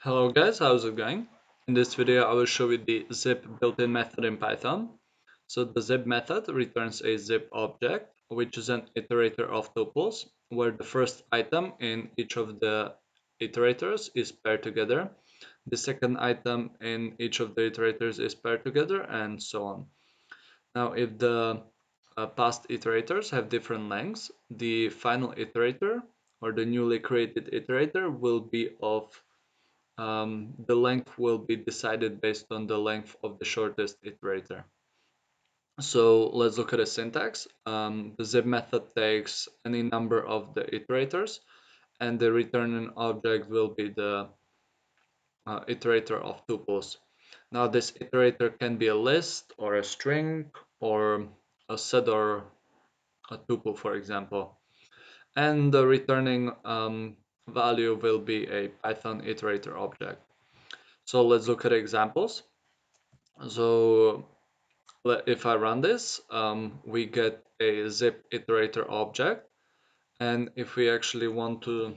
Hello guys, how's it going? In this video I will show you the zip built-in method in Python. So the zip method returns a zip object, which is an iterator of tuples, where the first item in each of the iterators is paired together, the second item in each of the iterators is paired together, and so on. Now if the past iterators have different lengths, the final iterator or the newly created iterator will be of the length will be decided based on the length of the shortest iterator. So let's look at the syntax. The zip method takes any number of the iterators, and the returning object will be the iterator of tuples. Now this iterator can be a list or a string or a set or a tuple, for example. And the returning value will be a Python iterator object. So let's look at examples. So if I run this, we get a zip iterator object. And if we actually want to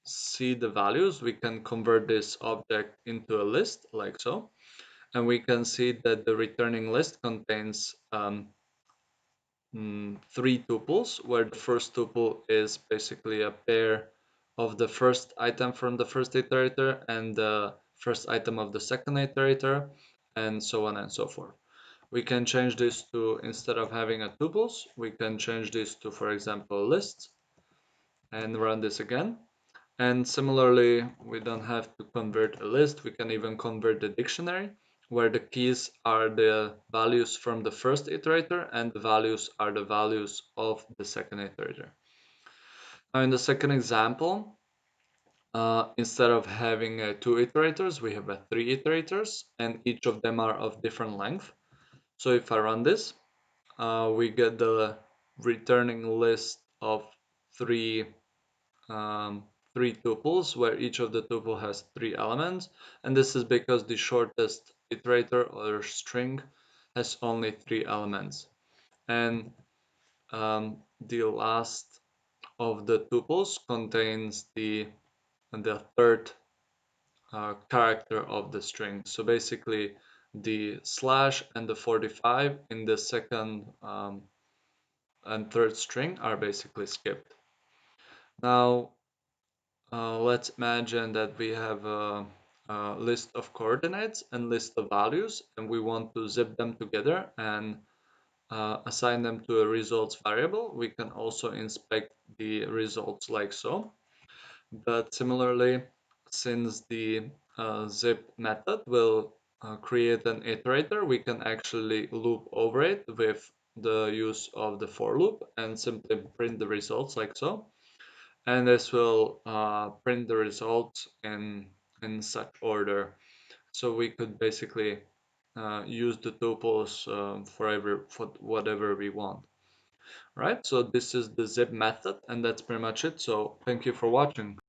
see the values, we can convert this object into a list like so. And we can see that the returning list contains three tuples, where the first tuple is basically a pair of the first item from the first iterator and the first item of the second iterator, and so on and so forth. We can change this to, instead of having a tuples, we can change this to, for example, lists, and run this again. And similarly, we don't have to convert a list, we can even convert the dictionary, where the keys are the values from the first iterator and the values are the values of the second iterator. Now in the second example, instead of having two iterators, we have three iterators, and each of them are of different length. So if I run this, we get the returning list of three three tuples, where each of the tuple has three elements, and this is because the shortest iterator or string has only three elements, and the last of the tuples contains the third character of the string. So basically the slash and the 45 in the second and third string are basically skipped. Now let's imagine that we have a list of coordinates and list of values, and we want to zip them together and assign them to a results variable. We can also inspect the results like so. But similarly, since the zip method will create an iterator, we can actually loop over it with the use of the for loop and simply print the results like so. And this will print the results in such order. So we could basically use the tuples for whatever we want. Right? So this is the zip method, and that's pretty much it. So thank you for watching.